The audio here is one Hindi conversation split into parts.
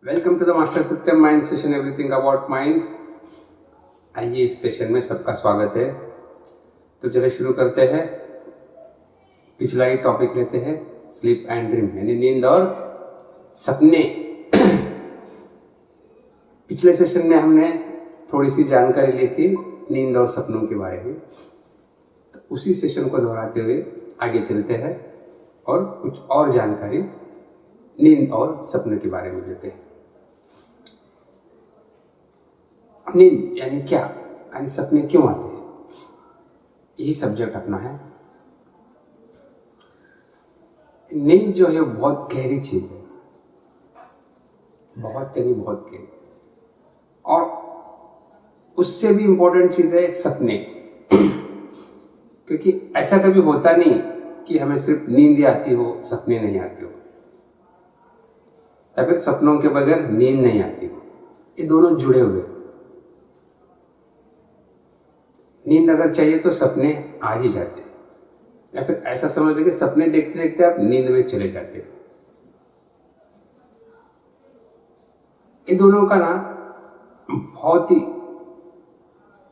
Welcome to the master Satyam mind session everything about mind. आइए इस सेशन में सबका स्वागत है। तो चलिए शुरू करते हैं। पिछला ही टॉपिक लेते हैं, स्लीप एंड ड्रीम, यानी नींद और सपने। पिछले सेशन में हमने थोड़ी सी जानकारी ली थी नींद और सपनों के बारे में। तो उसी सेशन को दोहराते हुए आगे चलते हैं और कुछ और जानकारी नींद और सपने के बारे में लेते हैं। नींद यानी क्या, यानी सपने क्यों आते हैं, यही सब्जेक्ट अपना है। नींद जो है बहुत गहरी चीज है, बहुत गहरी। और उससे भी इंपॉर्टेंट चीज है सपने। क्योंकि ऐसा कभी होता नहीं कि हमें सिर्फ नींद ही आती हो, सपने नहीं आते हो, या फिर सपनों के बगैर नींद नहीं आती हो। ये दोनों जुड़े हुए हैं। नींद अगर चाहिए तो सपने आ ही जाते हैं, या फिर ऐसा समझ लीजिए सपने देखते देखते आप नींद में चले जाते हैं। इन दोनों का ना बहुत ही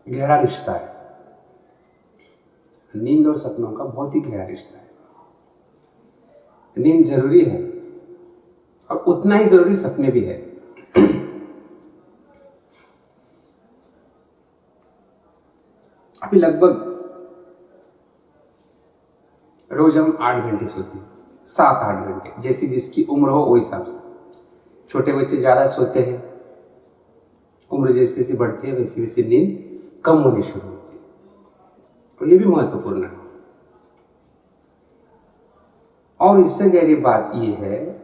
गहरा रिश्ता है। नींद और सपनों का बहुत ही गहरा रिश्ता है। नींद जरूरी है और उतना ही जरूरी सपने भी है। अभी लगभग रोज हम 8 घंटे सोते हैं, 7-8 घंटे, जैसी जिसकी उम्र हो वो हिसाब से। छोटे बच्चे ज़्यादा सोते हैं, उम्र जैसे जैसी बढ़ती है वैसी वैसी नींद कम होनी शुरू होती है, और ये भी महत्वपूर्ण है। और इससे गहरी बात ये है,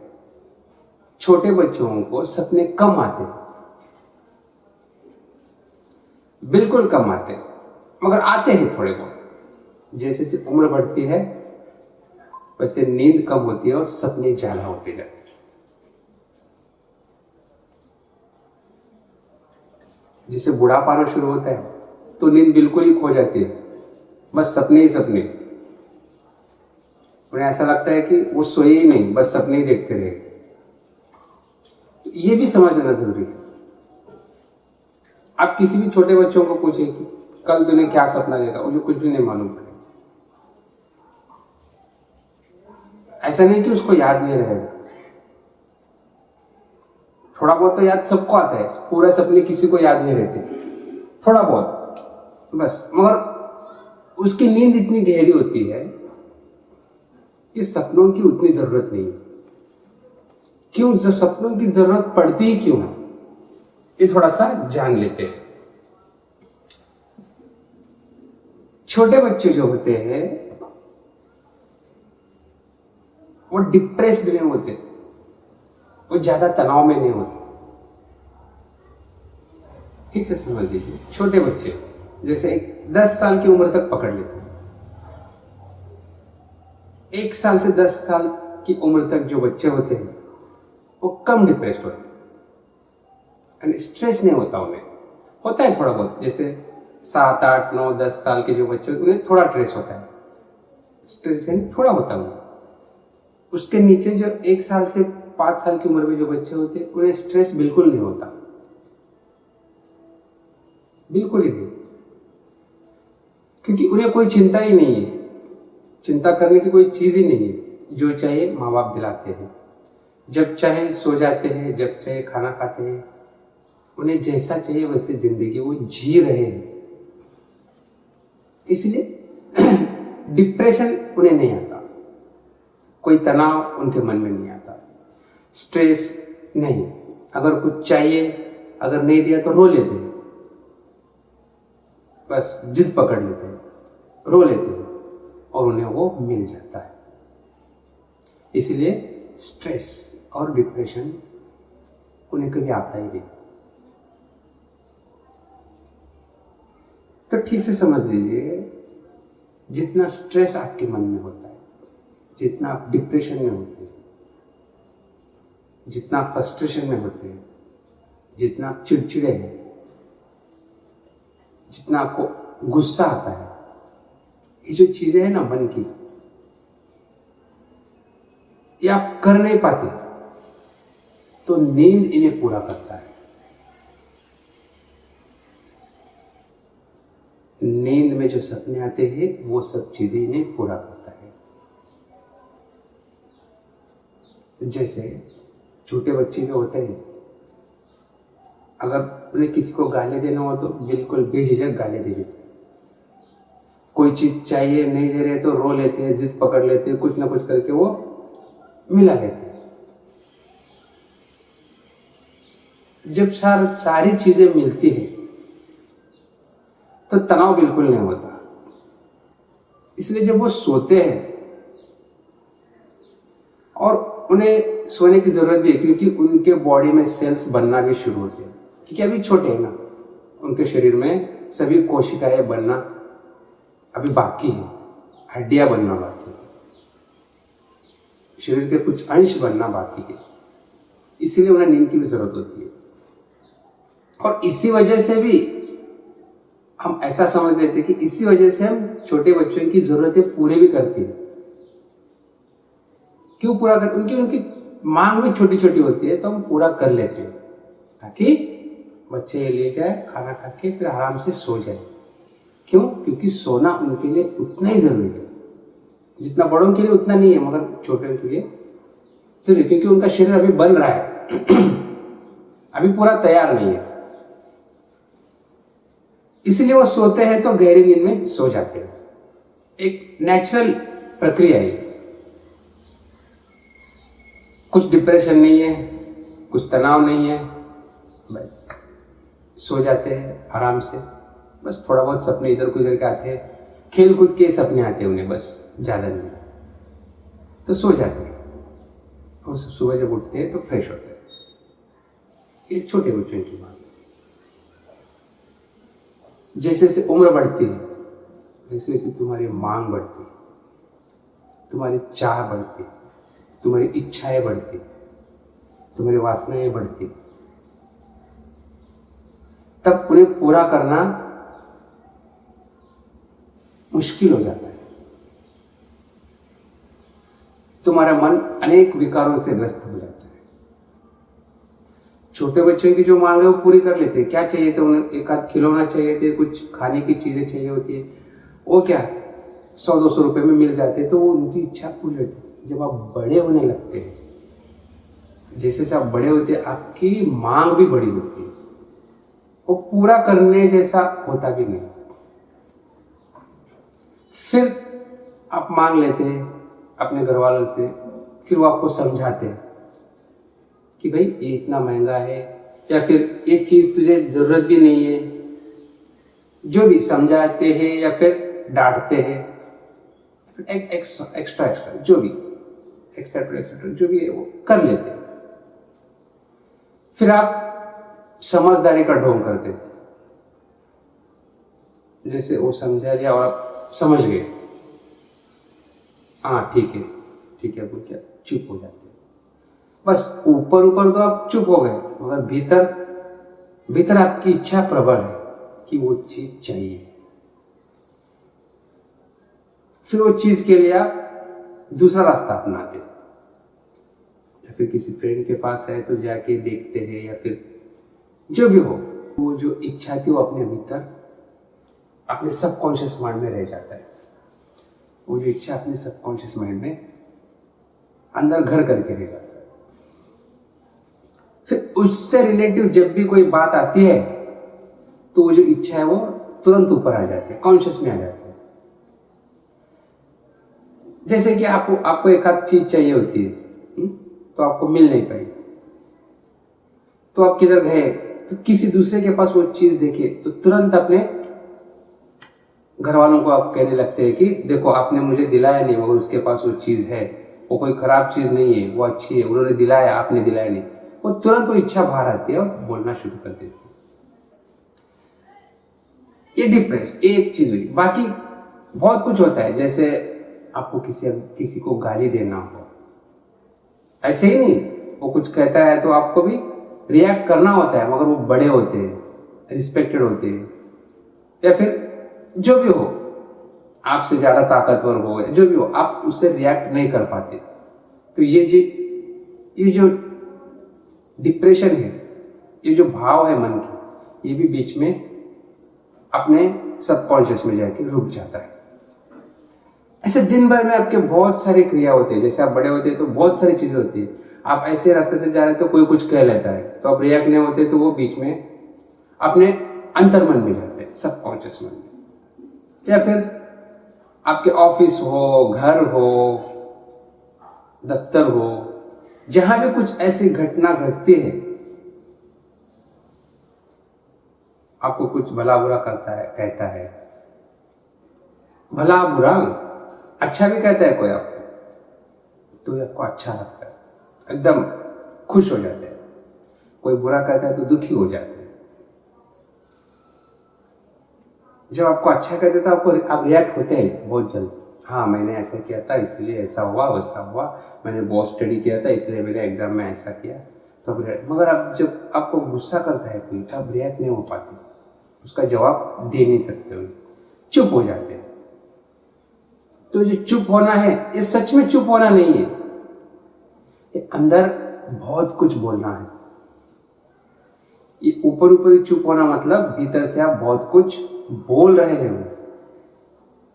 छोटे बच्चों को सपने कम आते हैं, बिल्कुल कम आते हैं, मगर आते हैं थोड़े बहुत। जैसे जैसे उम्र बढ़ती है वैसे नींद कम होती है और सपने ज्यादा होते जाते हैं। जिसे बुढ़ापा आना शुरू होता है तो नींद बिल्कुल ही खो जाती है, बस सपने ही सपने। उन्हें ऐसा लगता है कि वो सोए ही नहीं, बस सपने ही देखते रहे। ये भी समझ लेना जरूरी है। आप किसी भी छोटे बच्चों को पूछे कि कल तूने क्या सपना देखा, मुझे कुछ भी नहीं मालूम पड़ेगा। ऐसा नहीं कि उसको याद नहीं रहेगा, थोड़ा बहुत तो याद सबको आता है। पूरा सपने किसी को याद नहीं रहते, थोड़ा बहुत बस। मगर उसकी नींद इतनी गहरी होती है कि सपनों की उतनी जरूरत नहीं है। क्यों, जब सपनों की जरूरत पड़ती ही क्यों है, ये थोड़ा सा जान लेते हैं। छोटे बच्चे जो होते हैं वो डिप्रेस्ड नहीं होते, वो ज्यादा तनाव में नहीं होते। ठीक से समझ लीजिए, छोटे बच्चे जैसे 10 साल की उम्र तक पकड़ लेते हैं। 1 साल से 10 साल की उम्र तक जो बच्चे होते हैं वो कम डिप्रेस्ड होते हैं, स्ट्रेस नहीं होता उन्हें। होता है थोड़ा बहुत, जैसे 7, 8, 9, 10 साल के जो बच्चे होते हैं उन्हें थोड़ा स्ट्रेस होता है, स्ट्रेस थोड़ा होता है उन्हें। उसके नीचे जो 1 साल से 5 साल की उम्र में जो बच्चे होते हैं उन्हें स्ट्रेस बिल्कुल नहीं होता, बिल्कुल ही नहीं। क्योंकि उन्हें कोई चिंता ही नहीं है, चिंता करने की कोई चीज ही नहीं है। जो चाहे माँ बाप दिलाते हैं, जब चाहे सो जाते हैं, जब चाहे खाना खाते हैं। उन्हें जैसा चाहिए वैसे जिंदगी वो जी रहे हैं। इसलिए डिप्रेशन उन्हें नहीं आता, कोई तनाव उनके मन में नहीं आता, स्ट्रेस नहीं। अगर कुछ चाहिए, अगर नहीं दिया तो रो लेते हैं, बस जिद पकड़ लेते हैं, रो लेते हैं और उन्हें वो मिल जाता है। इसलिए स्ट्रेस और डिप्रेशन उन्हें कभी आता ही नहीं। तो ठीक से समझ लीजिए, जितना स्ट्रेस आपके मन में होता है, जितना आप डिप्रेशन में होते हैं, जितना आप फ्रस्ट्रेशन में होते हैं, जितना आप चिड़चिड़े हैं, जितना आपको गुस्सा आता है, ये जो चीजें हैं ना मन की, ये आप कर नहीं पाते। तो नींद इन्हें पूरा करता है। नींद में जो सपने आते हैं वो सब चीजें इन्हें पूरा करता है। जैसे छोटे बच्चे जो होते हैं, अगर उन्हें किसी को गाली देना हो तो बिल्कुल बेझिझक गाली दे देते हैं। कोई चीज चाहिए नहीं दे रहे तो रो लेते हैं, जिद पकड़ लेते हैं, कुछ ना कुछ करके वो मिला लेते हैं। जब सारी चीजें मिलती है तो तनाव बिल्कुल नहीं होता। इसलिए जब वो सोते हैं, और उन्हें सोने की जरूरत भी है क्योंकि उनके बॉडी में सेल्स बनना भी शुरू होते हैं, क्योंकि अभी छोटे हैं ना, उनके शरीर में सभी कोशिकाएं बनना अभी बाकी है, हड्डियां बनना बाकी है, शरीर के कुछ अंश बनना बाकी है। इसीलिए उन्हें नींद की भी जरूरत होती है। और इसी वजह से भी हम ऐसा समझ लेते हैं कि इसी वजह से हम छोटे बच्चों की जरूरतें पूरी भी करते हैं। क्यों पूरा करते? उनकी मांग भी छोटी छोटी होती है तो हम पूरा कर लेते हैं, ताकि बच्चे ये ले जाए, खाना खा के फिर आराम से सो जाए। क्यों? क्योंकि सोना उनके लिए उतना ही जरूरी है जितना बड़ों के लिए उतना नहीं है, मगर छोटे के लिए जरूरी, क्योंकि उनका शरीर अभी बन रहा है अभी पूरा तैयार नहीं है। इसलिए वो सोते हैं तो गहरी नींद में सो जाते हैं। एक नेचुरल प्रक्रिया है। कुछ डिप्रेशन नहीं है, कुछ तनाव नहीं है, बस सो जाते हैं आराम से। बस थोड़ा बहुत सपने इधर को इधर के आते हैं, खेल कूद के सपने आते हैं उन्हें, बस ज़्यादा नहीं, तो सो जाते हैं। और सुबह जब उठते हैं तो फ्रेश होते हैं। ये छोटे बच्चों की बात। जैसे जैसे उम्र बढ़ती है वैसे वैसे तुम्हारी मांग बढ़ती है, तुम्हारी चाह बढ़ती, तुम्हारी इच्छाएं बढ़ती, तुम्हारी वासनाएं बढ़ती, तब उन्हें पूरा करना मुश्किल हो जाता है। तुम्हारा मन अनेक विकारों से ग्रस्त हो जाता है। छोटे बच्चों की जो मांग है वो पूरी कर लेते हैं। क्या चाहिए तो उन्हें एक आध खिलौना चाहिए थे, कुछ खाने की चीजें चाहिए होती है, वो क्या 100-200 रुपए में मिल जाते हैं, तो वो उनकी इच्छा पूरी होती है। जब आप बड़े होने लगते हैं, जैसे जैसे आप बड़े होते हैं, आपकी मांग भी बड़ी होती है, वो पूरा करने जैसा होता भी नहीं। फिर आप मांग लेते हैं अपने घर वालों से, फिर वो आपको समझाते हैं कि भाई ये इतना महंगा है, या फिर ये चीज़ तुझे ज़रूरत भी नहीं है, जो भी समझाते हैं या फिर डांटते हैं, एक्स्ट्रा जो भी एक्सेट्रा जो भी है वो कर लेते हैं। फिर आप समझदारी का ढोंग करते हैं, जैसे वो समझा लिया और आप समझ गए, हाँ ठीक है बोल क्या चुप हो जाते हैं। बस ऊपर ऊपर तो आप चुप हो गए, मगर भीतर आपकी इच्छा प्रबल है कि वो चीज चाहिए। फिर वो चीज के लिए आप दूसरा रास्ता अपनाते, या फिर किसी फ्रेंड के पास है तो जाके देखते हैं, या फिर जो भी हो, वो जो इच्छा थी वो अपने भीतर अपने सबकॉन्शियस माइंड में रह जाता है। वो जो इच्छा अपने सबकॉन्शियस माइंड में अंदर घर करके रह जाता है। फिर उससे रिलेटिव जब भी कोई बात आती है तो वो जो इच्छा है वो तुरंत ऊपर आ जाती है, कॉन्शियस में आ जाती है। जैसे कि आपको एक आध चीज चाहिए होती है, तो आपको मिल नहीं पाई, तो आप किधर गए तो किसी दूसरे के पास वो चीज देखे तो तुरंत अपने घर वालों को आप कहने लगते हैं कि देखो आपने मुझे दिलाया नहीं, मगर उसके पास वो चीज है, वो कोई खराब चीज नहीं है, वो अच्छी है, उन्होंने दिलाया आपने दिलाया नहीं। वो तुरंत वो इच्छा बाहर आती है और बोलना शुरू कर देती है। ये डिप्रेस एक चीज हुई। बाकी बहुत कुछ होता है, जैसे आपको किसी को गाली देना हो, ऐसे ही नहीं, वो कुछ कहता है तो आपको भी रिएक्ट करना होता है, मगर वो बड़े होते हैं, रिस्पेक्टेड होते हैं, या फिर जो भी हो, आपसे ज्यादा ताकतवर हो, जो भी हो, आप उससे रिएक्ट नहीं कर पाते। तो ये जो डिप्रेशन है, ये जो भाव है मन की, ये भी बीच में अपने सबकॉन्शियस में जाके रुक जाता है। ऐसे दिन भर में आपके बहुत सारी क्रिया होती है। जैसे आप बड़े होते हैं तो बहुत सारी चीजें होती है। आप ऐसे रास्ते से जा रहे हैं तो कोई कुछ कह लेता है तो आप रिएक्ट नहीं होते, तो वो बीच में अपने अंतर्मन में जाते हैं, सबकॉन्शियस मन में। या फिर आपके ऑफिस हो, घर हो, दफ्तर हो, जहां भी कुछ ऐसी घटना घटती है, आपको कुछ भला बुरा करता है, कहता है, भला बुरा अच्छा भी कहता है कोई आपको, तो आपको अच्छा लगता है, एकदम खुश हो जाते हैं। कोई बुरा कहता है तो दुखी हो जाते हैं। जब आपको अच्छा कहते तो आप रिएक्ट होते हैं बहुत जल्द। हाँ, मैंने ऐसा किया था इसलिए ऐसा हुआ, वैसा हुआ, मैंने बहुत स्टडी किया था इसलिए मेरे एग्जाम में ऐसा किया, तो अब रिएक्ट। मगर आप जब आपको गुस्सा करता है कोई, तब रिएक्ट नहीं हो पाते, उसका जवाब दे नहीं सकते हो, चुप हो जाते हैं। तो जो चुप होना है, ये सच में चुप होना नहीं है, ये अंदर बहुत कुछ बोलना है। ये ऊपर ऊपर ही चुप होना मतलब भीतर से आप बहुत कुछ बोल रहे हैं,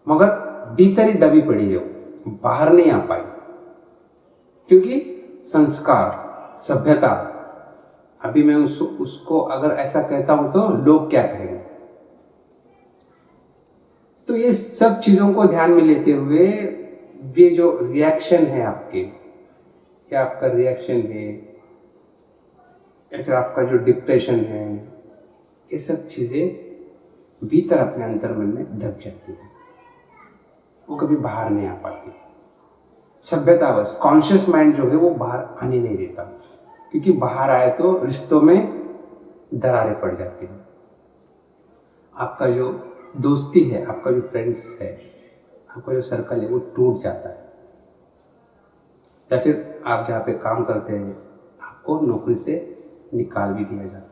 मगर भीतर ही दबी पड़ी है, बाहर नहीं आ पाई, क्योंकि संस्कार, सभ्यता। अभी मैं उसको अगर ऐसा कहता हूं तो लोग क्या कहेंगे। तो ये सब चीजों को ध्यान में लेते हुए ये जो रिएक्शन है आपके, क्या आपका रिएक्शन है या फिर आपका जो डिप्रेशन है, ये सब चीजें भीतर अपने अंतर्मन में दब जाती है, वो कभी बाहर नहीं आ पाती। सभ्यता बस, कॉन्शियस माइंड जो है वो बाहर आने नहीं देता, क्योंकि बाहर आए तो रिश्तों में दरारें पड़ जाती हैं। आपका जो दोस्ती है, आपका जो फ्रेंड्स है, आपका जो सर्कल है, वो टूट जाता है। या फिर आप जहाँ पे काम करते हैं, आपको नौकरी से निकाल भी दिया जाता है।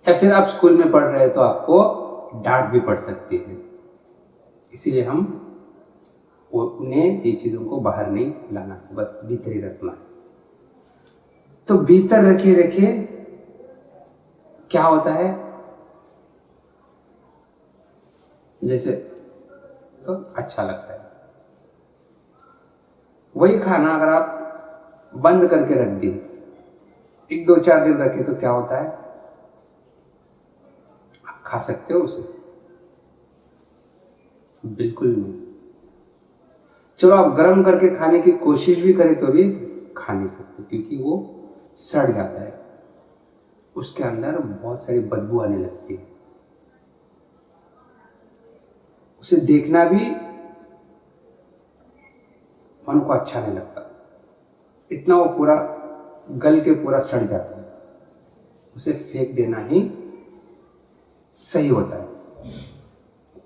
या फिर आप स्कूल में पढ़ रहे हैं तो आपको डांट भी पड़ सकती है। इसीलिए हम उन्हें ये चीज़ों को बाहर नहीं लाना है, बस भीतर ही रखना है। तो भीतर रखे रखे क्या होता है, जैसे तो अच्छा लगता है। वही खाना अगर आप बंद करके रख दी, 1-2-4 दिन रखे, तो क्या होता है, आप खा सकते हो उसे? बिल्कुल नहीं। चलो आप गर्म करके खाने की कोशिश भी करें तो भी खा नहीं सकते, क्योंकि वो सड़ जाता है, उसके अंदर बहुत सारी बदबू आने लगती है। उसे देखना भी मन को अच्छा नहीं लगता, इतना वो पूरा गल के पूरा सड़ जाता है। उसे फेंक देना ही सही होता है।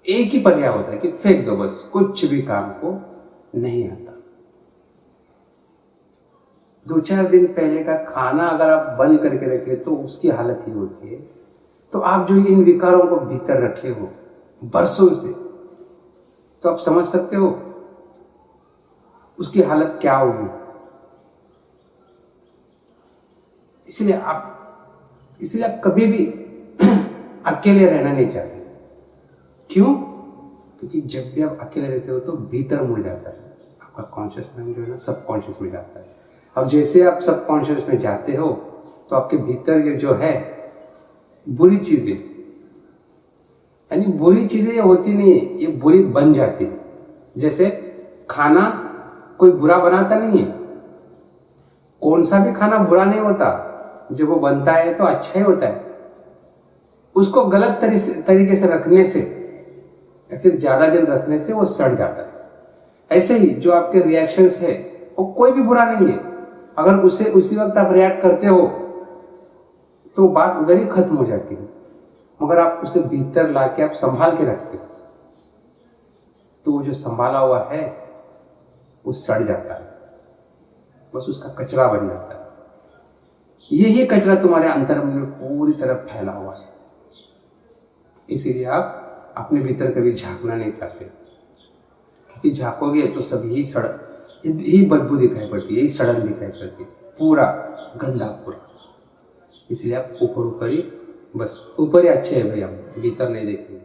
एक ही पर्याय होता है कि फेंक दो, बस कुछ भी काम को नहीं आता। 2-4 दिन पहले का खाना अगर आप बंद करके रखे तो उसकी हालत ही होती है। तो आप जो इन विकारों को भीतर रखे हो बरसों से, तो आप समझ सकते हो उसकी हालत क्या होगी। इसलिए आप कभी भी अकेले रहना नहीं चाहते। क्यों? क्योंकि जब भी आप अकेले रहते हो तो भीतर मुड़ जाता है, आपका कॉन्शियस माइंड जो है ना सबकॉन्शियस में जाता है। अब जैसे आप सबकॉन्शियस में जाते हो तो आपके भीतर ये जो है बुरी चीजें, यानी बुरी चीजें ये होती नहीं है, ये बुरी बन जाती है। जैसे खाना कोई बुरा बनाता नहीं है, कौन सा भी खाना बुरा नहीं होता, जब वो बनता है तो अच्छा ही होता है। उसको गलत तरीके से रखने से या फिर ज्यादा दिन रखने से वो सड़ जाता है। ऐसे ही जो आपके रिएक्शंस है वो कोई भी बुरा नहीं है, अगर उसे उसी वक्त आप रिएक्ट करते हो तो बात उधर ही खत्म हो जाती है। मगर आप उसे भीतर लाके आप संभाल के रखते हो तो वो जो संभाला हुआ है वो सड़ जाता है, बस उसका कचरा बन जाता है। यही कचरा तुम्हारे अंतर्मन में पूरी तरह फैला हुआ है। इसीलिए आप अपने भीतर कभी झांकना नहीं चाहते, क्योंकि झांकोगे तो सब यही बदबू दिखाई पड़ती है, यही सड़न दिखाई पड़ती है, पूरा गंदा पूरा, इसलिए आप ऊपर ऊपर ही, बस ऊपर ही अच्छे है भाई, हम भीतर नहीं देखेंगे।